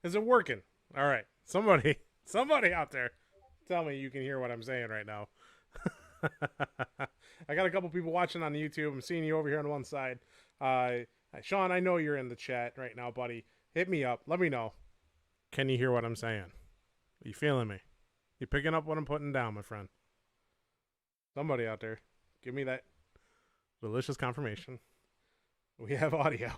Is it working? All right. Somebody, somebody out there, tell me you can hear what I'm saying right now. I got a couple people watching on YouTube. I'm seeing you over here on one side. Uh, Sean, I know you're in the chat right now, buddy. Hit me up. Let me know. Can you hear what I'm saying? Are you feeling me? You picking up what I'm putting down, my friend? Somebody out there, give me that delicious confirmation. We have audio.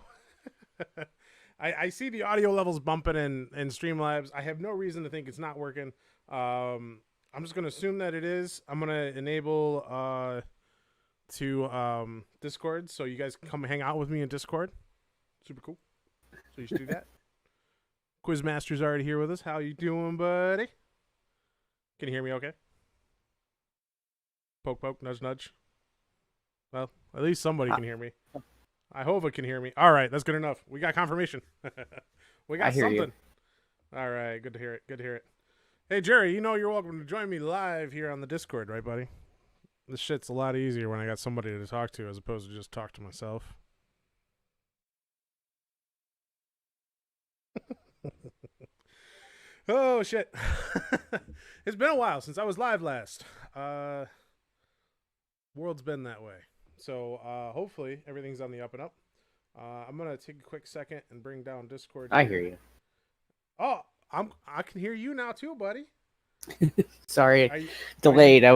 I see the audio levels bumping in Streamlabs. I have no reason to think it's not working. I'm just gonna assume that it is. I'm gonna enable to Discord, so you guys can come hang out with me in Discord. Super cool. So you should do that. Quizmaster's already here with us. How you doing, buddy? Can you hear me? Okay. Poke, poke, nudge, nudge. Well, at least somebody I, can hear me. I hope it can hear me. All right, that's good enough. We got confirmation. We I got hear you. something. All right, good to hear it. Good to hear it. Hey, Jerry, you know you're welcome to join me live here on the Discord, right, buddy? This shit's a lot easier when I got somebody to talk to as opposed to just talk to myself. Oh, shit. It's been a while since I was live last. World's been that way. So hopefully everything's on the up and up. I'm going to take a quick second and bring down Discord I hear here. you. Oh, I can hear you now too, buddy. Sorry, Are you, delayed. I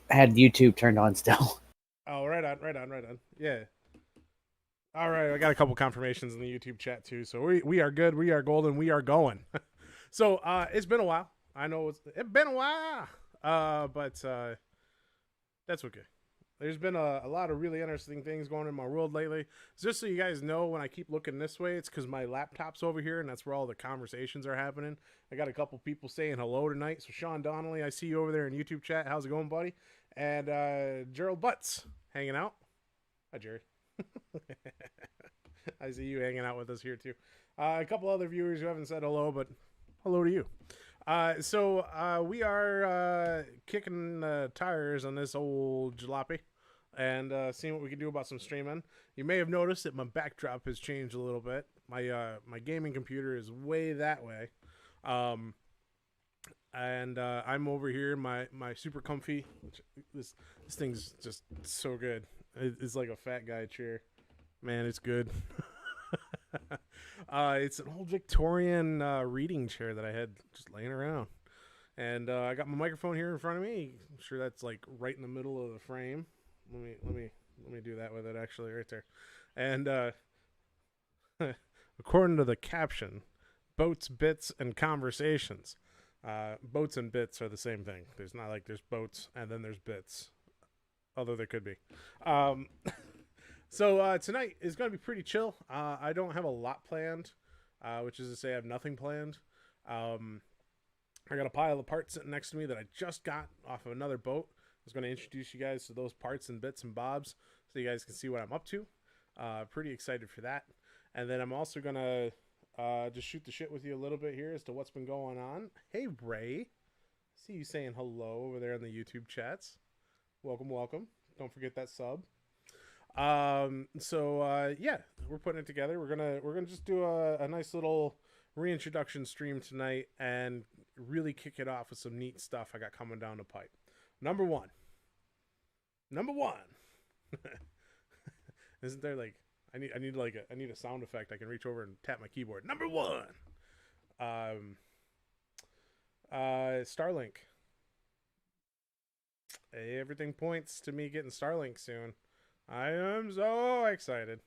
had YouTube turned on still. Oh, right on, right on, right on. Yeah. All right, I got a couple confirmations in the YouTube chat too. So we are good. We are golden. We are going. So it's been a while. I know it's been a while. But that's okay. There's been a lot of really interesting things going on in my world lately. Just so you guys know, when I keep looking this way, it's because my laptop's over here, and that's where all the conversations are happening. I got a couple people saying hello tonight. So Sean Donnelly, I see you over there in YouTube chat. How's it going, buddy? And Gerald Butts hanging out. Hi, Jerry. I see you hanging out with us here too. A couple other viewers who haven't said hello, but hello to you. We are kicking tires on this old jalopy and seeing what we can do about some streaming. You may have noticed that my backdrop has changed a little bit. My gaming computer is way that way, and I'm over here. My super comfy. This thing's just so good. It's like a fat guy chair. Man, it's good. It's an old Victorian reading chair that I had just laying around, and I got my microphone here in front of me. I'm sure that's like right in the middle of the frame. Let me do that with it actually right there, and according to the caption, boats, bits, and conversations. Boats and bits are the same thing. There's not like there's boats and then there's bits, although there could be. Um, So tonight is going to be pretty chill. I don't have a lot planned, which is to say I have nothing planned. Um, I got a pile of parts sitting next to me that I just got off of another boat. I was going to introduce you guys to those parts and bits and bobs so you guys can see what I'm up to. Pretty excited for that. And then I'm also going to just shoot the shit with you a little bit here as to what's been going on. Hey, Ray. See you saying hello over there in the YouTube chats. Welcome, welcome. Don't forget that sub. Yeah, we're putting it together. We're gonna just do a nice little reintroduction stream tonight and really kick it off with some neat stuff I got coming down the pipe. Number one. Isn't there like I need a sound effect. I can reach over and tap my keyboard. Number one. Um Starlink. Everything points to me getting Starlink soon. I am so excited.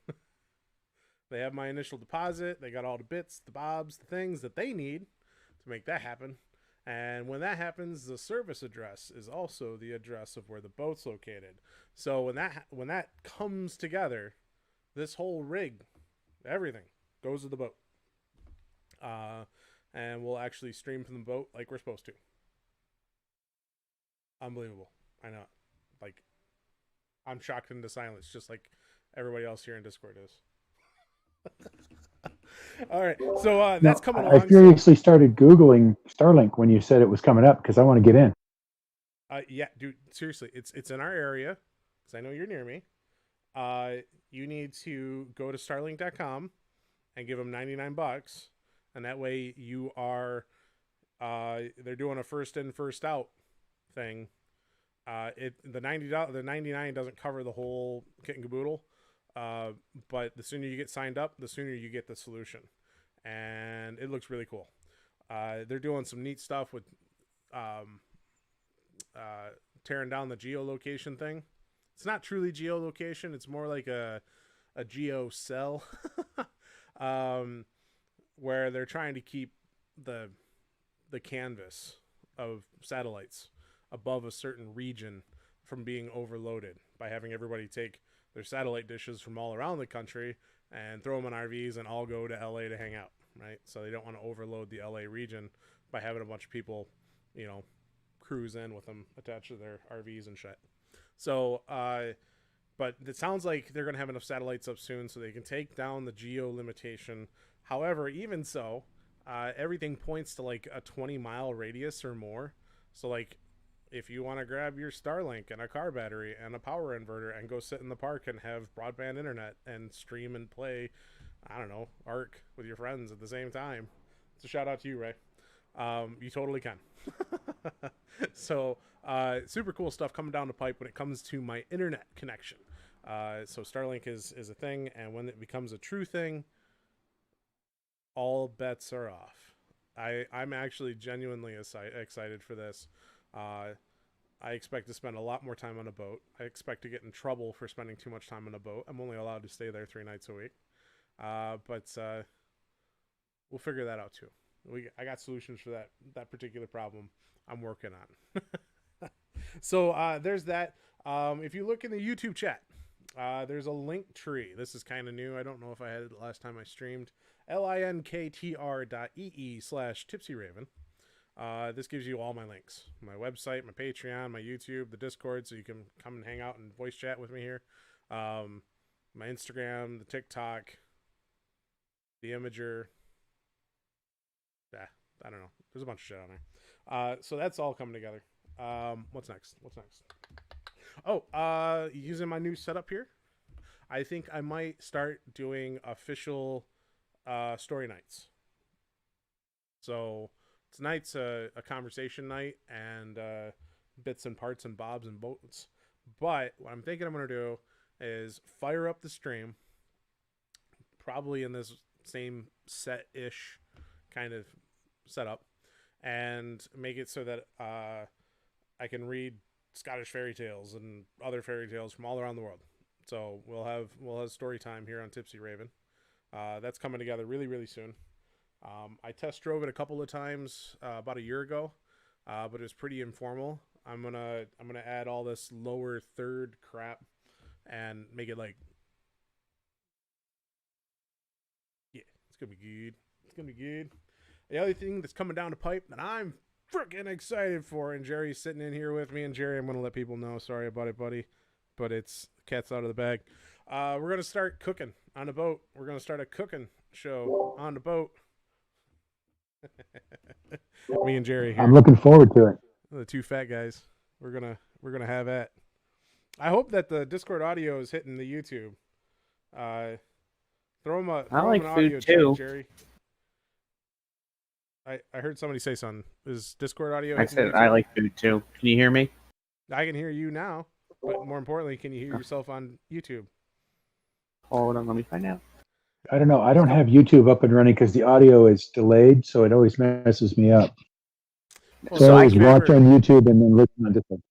They have my initial deposit. They got all the bits, the bobs, the things that they need to make that happen. And when that happens, the service address is also the address of where the boat's located. So when that comes together, this whole rig, everything goes to the boat. And we'll actually stream from the boat like we're supposed to. Unbelievable. I know. Like, I'm shocked into silence, just like everybody else here in Discord is. All right, so that's No, coming I along. seriously started Googling Starlink when you said it was coming up because I want to get in. Yeah, dude, seriously, it's in our area because I know you're near me. You need to go to Starlink.com and give them $99, and that way you are. They're doing a first in, first out thing. The the 99 doesn't cover the whole kit and caboodle, but the sooner you get signed up, the sooner you get the solution, and it looks really cool. They're doing some neat stuff with tearing down the geolocation thing. It's not truly geolocation; it's more like a geo cell, where they're trying to keep the canvas of satellites above a certain region from being overloaded by having everybody take their satellite dishes from all around the country and throw them in RVs and all go to LA to hang out, right? So they don't want to overload the LA region by having a bunch of people, cruise in with them attached to their RVs and shit. So, but it sounds like they're going to have enough satellites up soon so they can take down the geo limitation. However, even so, everything points to like a 20-mile radius or more. So like, if you want to grab your Starlink and a car battery and a power inverter and go sit in the park and have broadband internet and stream and play, I don't know, Ark with your friends at the same time, it's a shout out to you, Ray. You totally can. So super cool stuff coming down the pipe when it comes to my internet connection. So Starlink is a thing, and when it becomes a true thing, all bets are off. I'm actually genuinely excited for this. I expect to spend a lot more time on a boat. I expect to get in trouble for spending too much time on a boat. I'm only allowed to stay there 3 nights a week. But we'll figure that out too. I got solutions for that particular problem I'm working on. So there's that. If you look in the YouTube chat, there's a link tree. This is kind of new. I don't know if I had it the last time I streamed. linktr.ee/tipsyraven. This gives you all my links. My website, my Patreon, my YouTube, the Discord, so you can come and hang out and voice chat with me here. My Instagram, the TikTok, the Imager. I don't know. There's a bunch of shit on there. So that's all coming together. What's next? Oh, using my new setup here, I think I might start doing official story nights. So tonight's a conversation night and bits and parts and bobs and boats. But what I'm thinking I'm going to do is fire up the stream, probably in this same set-ish kind of setup, and make it so that I can read Scottish fairy tales and other fairy tales from all around the world. So we'll have story time here on Tipsy Raven. That's coming together really, really soon. I test drove it a couple of times about a year ago, but it was pretty informal. I'm gonna add all this lower third crap and make it like, yeah, it's gonna be good. It's gonna be good. The other thing that's coming down the pipe that I'm freaking excited for, and Jerry's sitting in here with me, and Jerry, I'm gonna let people know, sorry about it, buddy, but it's cat's out of the bag. We're gonna start cooking on the boat. We're gonna start a cooking show on the boat. Me and Jerry here. I'm looking forward to it. The two fat guys. We're gonna have at. I hope that the Discord audio is hitting the YouTube. Throw him an audio too. check, Jerry. I heard somebody say something. Is Discord audio? I said I like food too. Can you hear me? I can hear you now, but more importantly, can you hear yourself on YouTube? Hold on, let me find out. I don't know. I don't have YouTube up and running because the audio is delayed, so it always messes me up. Well, so I always watch on YouTube and then listen on Discord.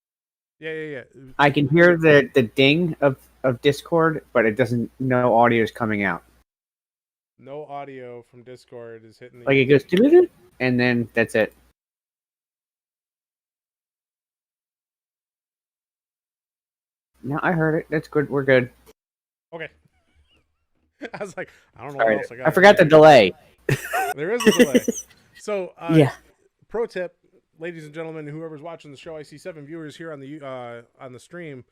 Yeah. I can hear the ding of Discord, but it doesn't. No audio is coming out. No audio from Discord is hitting. Like it goes doo-doo-doo, and then that's it. No, I heard it. That's good. We're good. Okay. I was like, I don't know Sorry, what else I got. I forgot the delay. There is a delay. So, yeah. Pro tip, ladies and gentlemen, whoever's watching the show, I see 7 viewers here on the stream.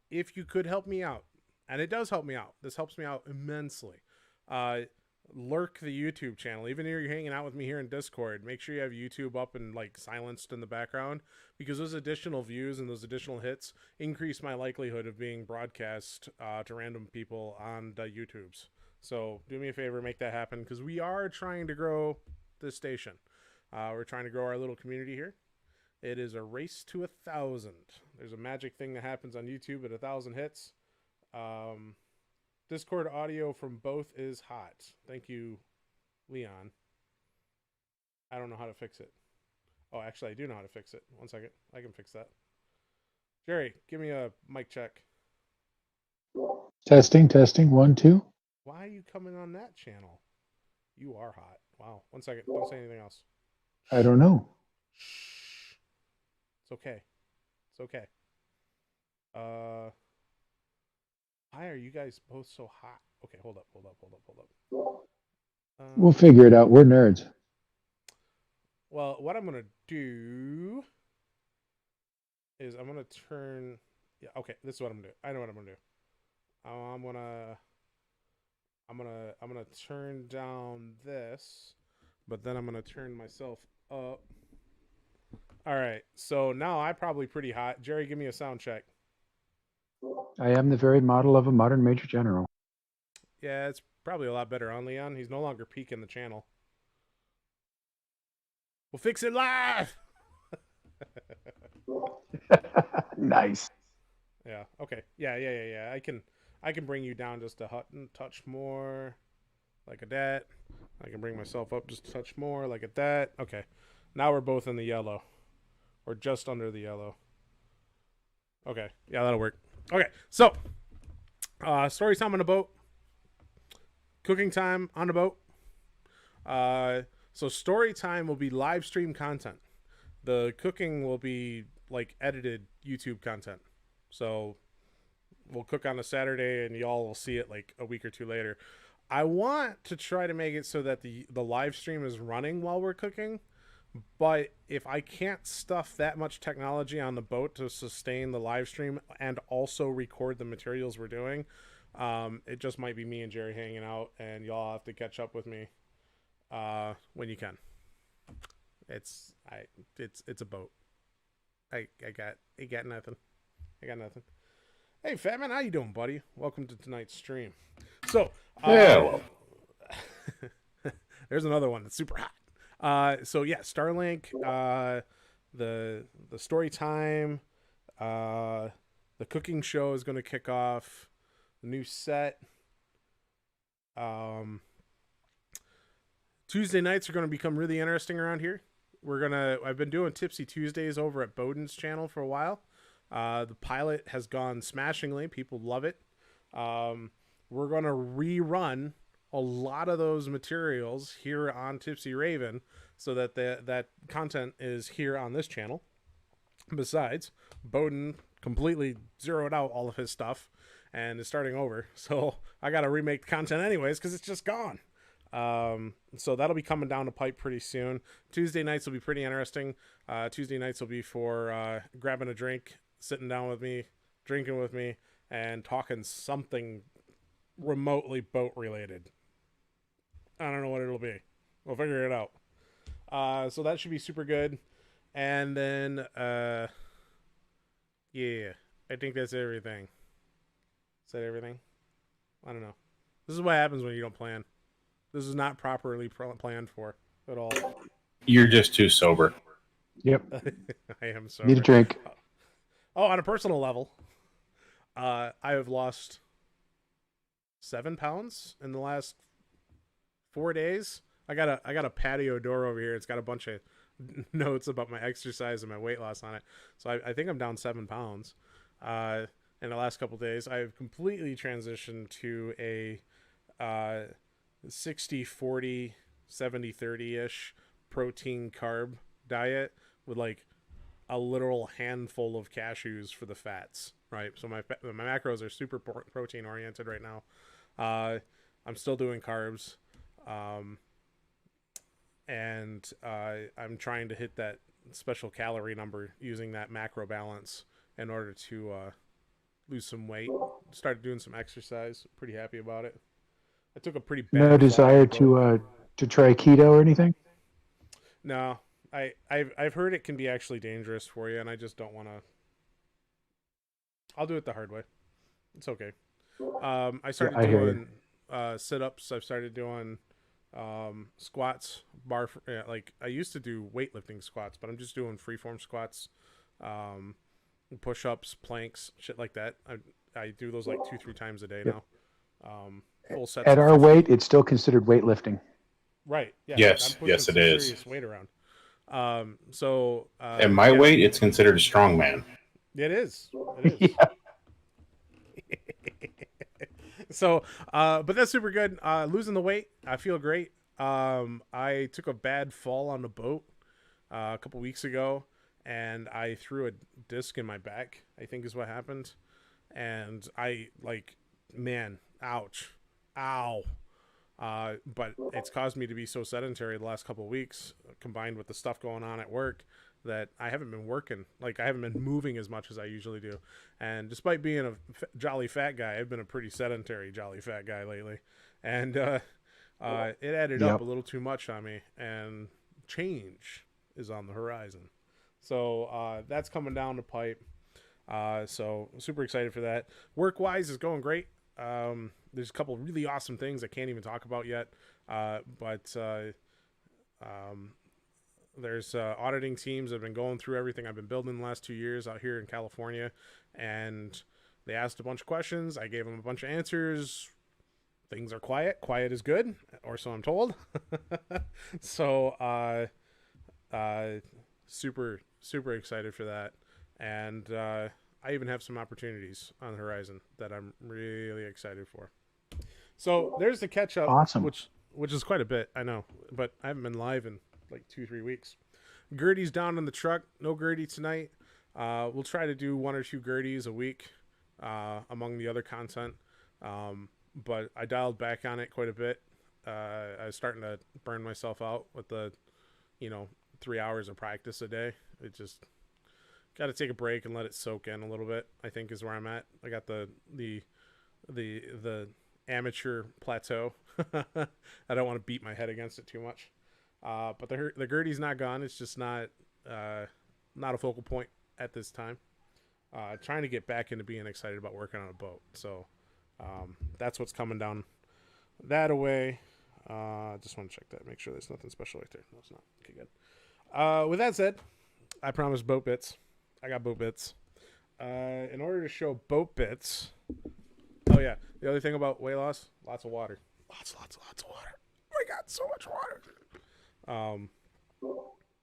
If you could help me out, and it does help me out. This helps me out immensely. Lurk the YouTube channel. Even if you're hanging out with me here in Discord, make sure you have YouTube up and like silenced in the background, because those additional views and those additional hits increase my likelihood of being broadcast to random people on the YouTubes. So do me a favor, make that happen because we are trying to grow this station. We're trying to grow our little community here. It is a race to 1,000. There's a magic thing that happens on YouTube at 1,000 hits. Discord audio from both is hot. Thank you, Leon. I don't know how to fix it. Oh, actually, I do know how to fix it. One second. I can fix that. Jerry, give me a mic check. Testing, testing. 1, 2. Why are you coming on that channel? You are hot. Wow. One second. Don't say anything else. I don't know. Shh. It's okay. It's okay. Why are you guys both so hot? Okay, hold up. We'll figure it out. We're nerds. Well, what I'm gonna do is I'm gonna turn. Yeah, okay. This is what I'm gonna do. I know what I'm gonna do. I'm gonna turn down this, but then I'm gonna turn myself up. All right. So now I'm probably pretty hot. Jerry, give me a sound check. I am the very model of a modern major general. Yeah, it's probably a lot better on Leon. He's no longer peeking the channel. We'll fix it live. Nice. Yeah. Okay. Yeah. I can bring you down just a touch more, like a that. I can bring myself up just a touch more, like a that. Okay. Now we're both in the yellow, or just under the yellow. Okay. Yeah, that'll work. Okay. So, story time on the boat. Cooking time on the boat. So story time will be live stream content. The cooking will be like edited YouTube content. So we'll cook on a Saturday and y'all will see it like a week or two later. I want to try to make it so that the live stream is running while we're cooking. But if I can't stuff that much technology on the boat to sustain the live stream and also record the materials we're doing, it just might be me and Jerry hanging out, and y'all have to catch up with me when you can. It's a boat. I got nothing. Hey, Fatman, how you doing, buddy? Welcome to tonight's stream. So, Well, there's another one that's super hot. So yeah, Starlink, the story time, the cooking show is going to kick off. The new set. Tuesday nights are going to become really interesting around here. I've been doing Tipsy Tuesdays over at Bowden's channel for a while. The pilot has gone smashingly. People love it. We're going to rerun a lot of those materials here on Tipsy Raven so that that content is here on this channel. Besides, Bowden completely zeroed out all of his stuff and is starting over. So I got to remake the content anyways because it's just gone. So that'll be coming down the pipe pretty soon. Tuesday nights will be pretty interesting. Tuesday nights will be for grabbing a drink, sitting down with me, drinking with me, and talking something remotely boat related. I don't know what it'll be. We'll figure it out. So that should be super good. And then, yeah, I think that's everything. Is that everything? I don't know. This is what happens when you don't plan. This is not properly planned for at all. you're just too sober. Yep. I am so. Need a drink. Oh, on a personal level, I have lost 7 pounds in the last 4 days. I got a patio door over here. It's got a bunch of notes about my exercise and my weight loss on it. So I think I'm down 7 pounds. In the last couple of days, I've completely transitioned to a 60-40, 70-30-ish protein carb diet with like a literal handful of cashews for the fats, right? So my macros are super protein oriented right now. I'm still doing carbs. And I'm trying to hit that special calorie number using that macro balance in order to lose some weight. Started doing some exercise. Pretty happy about it. I took a pretty bad No fall desire on the boat. to try keto or anything? No, I've heard it can be actually dangerous for you, and I just don't want to. I'll do it the hard way. It's okay. I started I hear doing sit-ups. I've started doing squats, like I used to do weightlifting squats, but I'm just doing freeform squats, push-ups, planks, shit like that. I do those like 2-3 times a day now. Full sets At of our 50. weight, it's still considered weightlifting. Right. Yeah. Yes, I'm pushing yes, it some is. serious weight around. So At my weight, it's considered a strongman. it is. It is. Yeah. So, but that's super good. Losing the weight, I feel great. I took a bad fall on the boat a couple weeks ago, and I threw a disc in my back, I think is what happened. And I, like, man, ouch. Ow. But it's caused me to be so sedentary the last couple of weeks, combined with the stuff going on at work, that I haven't been working. Like, I haven't been moving as much as I usually do. And despite being a jolly fat guy, I've been a pretty sedentary jolly fat guy lately. And it added up a little too much on me. And change is on the horizon. So that's coming down the pipe. So super excited for that. Work-wise is going great. There's a couple really awesome things I can't even talk about yet. But there's auditing teams that have been going through everything I've been building the last 2 years out here in California, and they asked a bunch of questions. I gave them a bunch of answers. Things are quiet. Quiet is good, or so I'm told. So super excited for that. And I even have some opportunities on the horizon that I'm really excited for. So there's the catch up, Awesome. which is quite a bit, I know, but I haven't been live in like 2-3 weeks. Gertie's down in the truck. No Gertie tonight. We'll try to do 1 or 2 Gerties a week among the other content. But I dialed back on it quite a bit. I was starting to burn myself out with the 3 hours of practice a day. It just got to take a break and let it soak in a little bit, I think, is where I'm at. I got the amateur plateau. I don't want to beat my head against it too much. But the Gertie's not gone. It's just not a focal point at this time. Trying to get back into being excited about working on a boat. So that's what's coming down that away. Just want to check that, make sure there's nothing special right there. No, it's not. Okay, good. With that said, I promised boat bits. I got boat bits. In order to show boat bits, oh yeah, the other thing about weight loss, lots of water. Lots of water. Oh my God, so much water.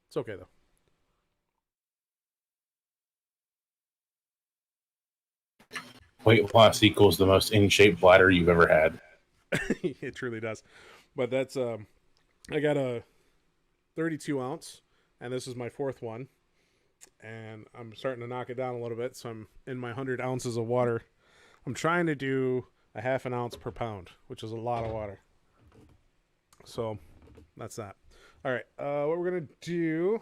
It's okay though. Weight loss equals the most in shape bladder you've ever had. It truly does. But that's I got a 32 ounce, and this is my 4th one, and I'm starting to knock it down a little bit. So I'm in my 100 ounces of water. I'm trying to do a half an ounce per pound, which is a lot of water. So that's that. All right, what we're gonna do.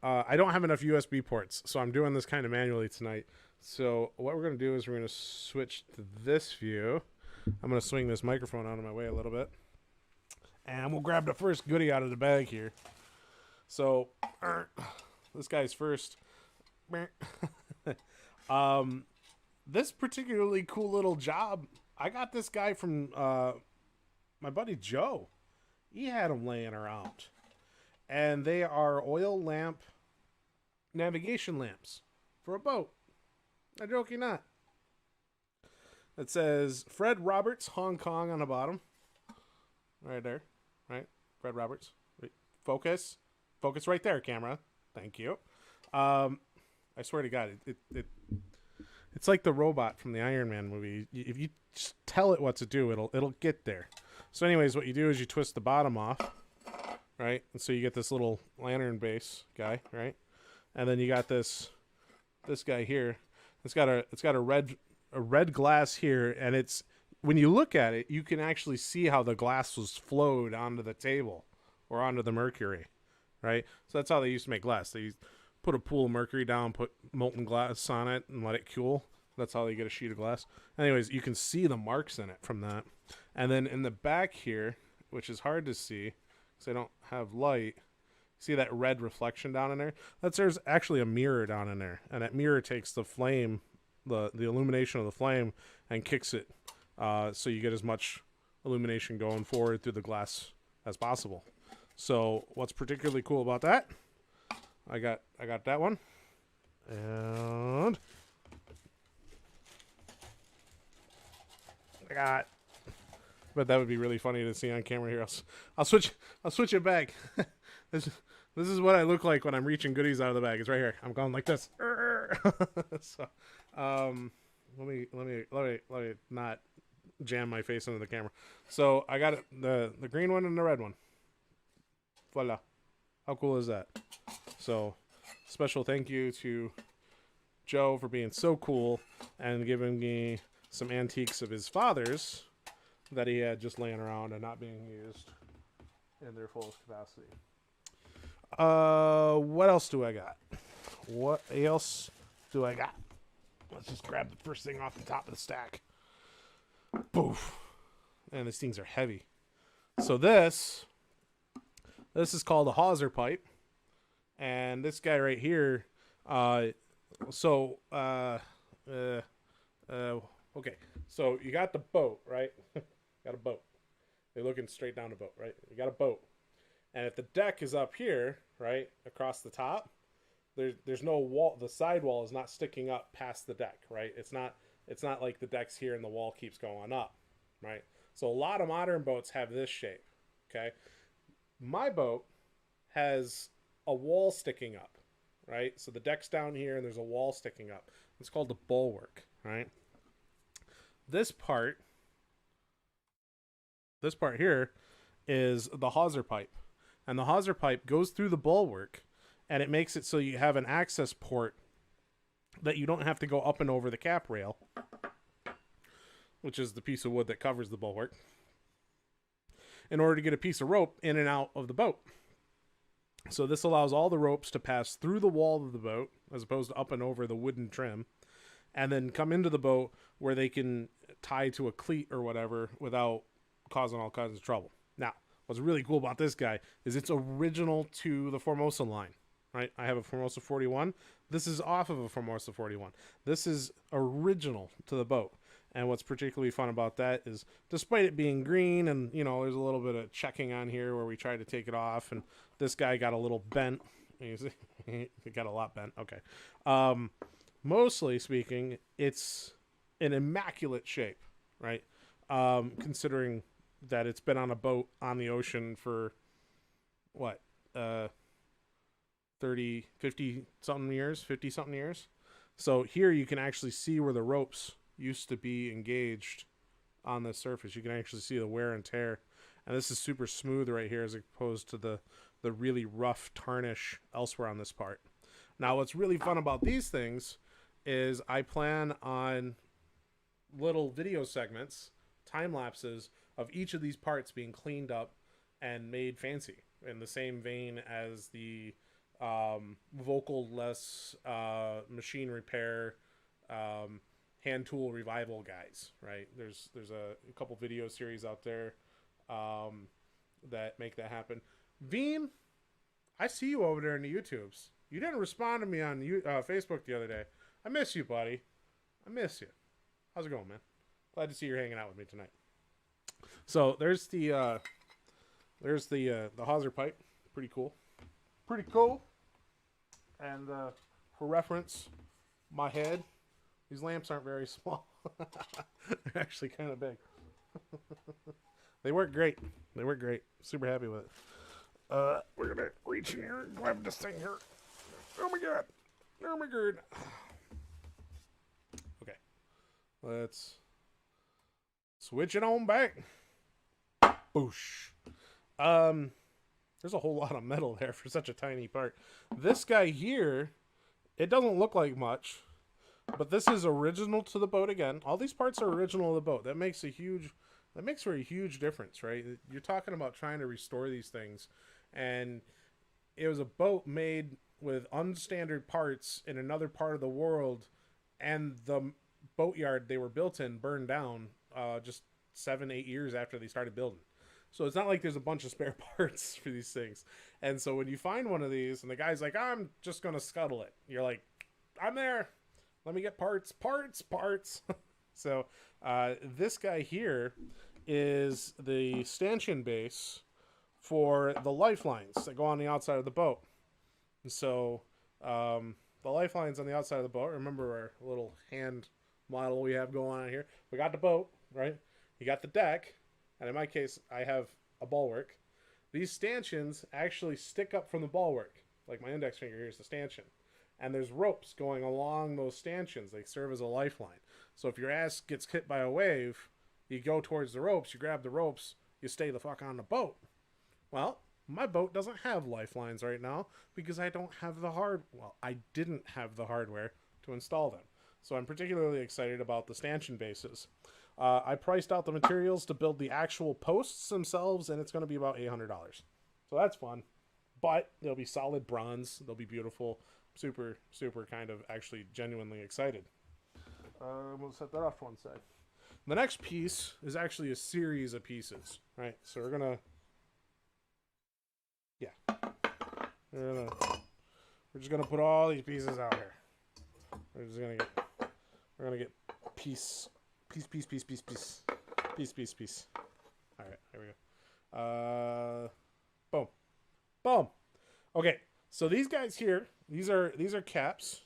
I don't have enough USB ports, so I'm doing this kind of manually tonight. So what we're going to do is we're going to switch to this view. I'm going to swing this microphone out of my way a little bit. And we'll grab the first goodie out of the bag here. So this guy's first. This particularly cool little job, I got this guy from my buddy Joe. He had them laying around. And they are oil lamp navigation lamps for a boat. I joke you not. It says Fred Roberts, Hong Kong on the bottom. Right there. Right? Fred Roberts. Wait, focus. Focus right there, camera. Thank you. I swear to God, it's like the robot from the Iron Man movie. If you just tell it what to do, it'll get there. So anyways, what you do is you twist the bottom off. Right? And so you get this little lantern base guy, right? And then you got this guy here. It's got a red glass here, and it's when you look at it, you can actually see how the glass was flowed onto the table or onto the mercury, right? So that's how they used to make glass. They put a pool of mercury down, put molten glass on it, and let it cool. That's how they get a sheet of glass. Anyways, you can see the marks in it from that. And then in the back here, which is hard to see because I don't have light, see that red reflection down in there? There's actually a mirror down in there, and that mirror takes the flame, the illumination of the flame, and kicks it, so you get as much illumination going forward through the glass as possible. So what's particularly cool about that? I got that one, and I got. But that would be really funny to see on camera here. I'll switch it back. This is what I look like when I'm reaching goodies out of the bag. It's right here. I'm going like this. So, let me not jam my face into the camera. So I got it, the green one and the red one. Voila. How cool is that? So special thank you to Joe for being so cool and giving me some antiques of his father's that he had just laying around and not being used in their fullest capacity. What else do I got? Let's just grab the first thing off the top of the stack. Boof. And these things are heavy. So this is called a hawser pipe. And this guy right here, okay. So you got the boat, right? Got a boat. They're looking straight down the boat, right? You got a boat. And if the deck is up here, right, across the top, there's no wall. The sidewall is not sticking up past the deck, right? It's not like the deck's here and the wall keeps going up, right? So a lot of modern boats have this shape, okay? My boat has a wall sticking up, right? So the deck's down here and there's a wall sticking up. It's called the bulwark, right? This part here is the hawser pipe. And the hawser pipe goes through the bulwark, and it makes it so you have an access port that you don't have to go up and over the cap rail, which is the piece of wood that covers the bulwark, in order to get a piece of rope in and out of the boat. So this allows all the ropes to pass through the wall of the boat, as opposed to up and over the wooden trim, and then come into the boat where they can tie to a cleat or whatever without causing all kinds of trouble. Now, what's really cool about this guy is it's original to the Formosa line, right? I have a Formosa 41. This is off of a Formosa 41. This is original to the boat. And what's particularly fun about that is, despite it being green and, you know, there's a little bit of checking on here where we tried to take it off, and this guy got a little bent. You see? It got a lot bent. Okay. Mostly speaking, it's an immaculate shape, right? Considering that it's been on a boat on the ocean for what, 50 something years. So here you can actually see where the ropes used to be engaged on the surface. You can actually see the wear and tear, and this is super smooth right here as opposed to the really rough tarnish elsewhere on this part. Now what's really fun about these things is I plan on little video segments, time lapses of each of these parts being cleaned up and made fancy in the same vein as the vocal-less machine repair hand tool revival guys, right? There's a couple video series out there that make that happen. Veen, I see you over there in the YouTubes. You didn't respond to me on Facebook the other day. I miss you, buddy. I miss you. How's it going, man? Glad to see you're hanging out with me tonight. So there's the hawser pipe. Pretty cool. And for reference, my head. These lamps aren't very small. They're actually kind of big. They work great. Super happy with it. We're gonna reach in here and grab this thing here. Oh my god. Okay. Let's switch it on back. Boosh. There's a whole lot of metal there for such a tiny part. This guy here, it doesn't look like much, but this is original to the boat again. All these parts are original to the boat. That makes for a huge difference, right? You're talking about trying to restore these things, and it was a boat made with unstandard parts in another part of the world, and the boatyard they were built in burned down just 7-8 years after they started building. So it's not like there's a bunch of spare parts for these things. And so when you find one of these and the guy's like, I'm just going to scuttle it, you're like, I'm there. Let me get parts. So this guy here is the stanchion base for the lifelines that go on the outside of the boat. And so the lifelines on the outside of the boat, remember our little hand model we have going on here. We got the boat, right? You got the deck, and in my case, I have a bulwark. These stanchions actually stick up from the bulwark. Like my index finger here is the stanchion. And there's ropes going along those stanchions. They serve as a lifeline. So if your ass gets hit by a wave, you go towards the ropes, you grab the ropes, you stay the fuck on the boat. Well, my boat doesn't have lifelines right now because I don't have I didn't have the hardware to install them. So I'm particularly excited about the stanchion bases. I priced out the materials to build the actual posts themselves, and it's going to be about $800. So that's fun. But they'll be solid bronze. They'll be beautiful. Super, super kind of actually genuinely excited. We'll set that off to one side. The next piece is actually a series of pieces, right? So we're gonna, we're just gonna put all these pieces out here. We're gonna get piece. All right, here we go. Boom. Okay, so these guys here, these are caps.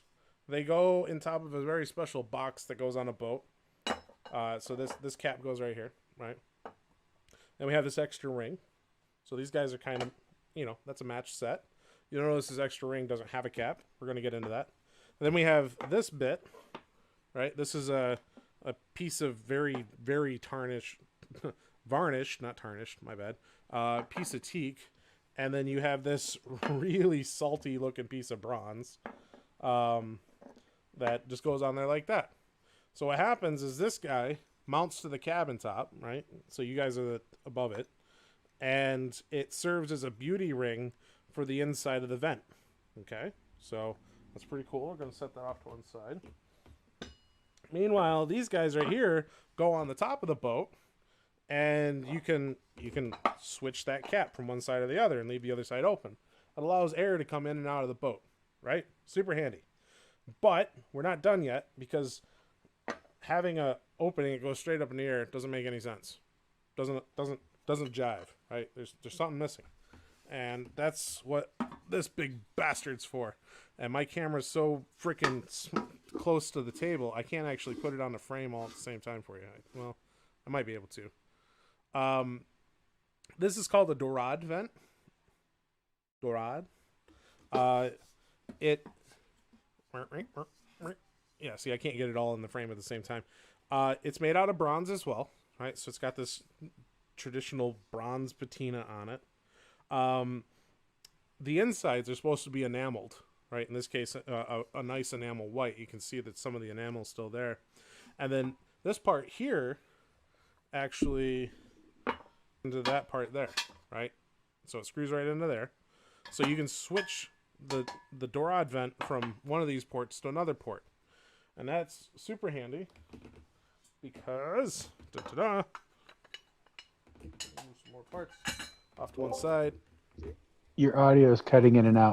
They go in top of a very special box that goes on a boat. So this cap goes right here, right? Then we have this extra ring. So these guys are kind of, that's a match set. You'll notice this extra ring doesn't have a cap. We're going to get into that. And then we have this bit, right? This is a piece of very, very varnished, not tarnished, my bad, piece of teak. And then you have this really salty looking piece of bronze that just goes on there like that. So what happens is this guy mounts to the cabin top, right? So you guys are above it. And it serves as a beauty ring for the inside of the vent. Okay? So that's pretty cool. We're going to set that off to one side. Meanwhile, these guys right here go on the top of the boat. And you can switch that cap from one side to the other and leave the other side open. It allows air to come in and out of the boat, right? Super handy. But we're not done yet because having a opening that goes straight up in the air doesn't make any sense. Doesn't jive, right? There's something missing. And that's what this big bastard's for. And my camera's so freaking close to the table, I can't actually put it on the frame all at the same time for you. Well, I might be able to. This is called a Dorade vent. Dorade. Yeah, see, I can't get it all in the frame at the same time. It's made out of bronze as well, right? So it's got this traditional bronze patina on it. The insides are supposed to be enameled, right? In this case, a nice enamel white. You can see that some of the enamel is still there. And then this part here actually into that part there, right? So it screws right into there. So you can switch the Dorade vent from one of these ports to another port. And that's super handy because move some more parts off to one side. Your audio is cutting in and out.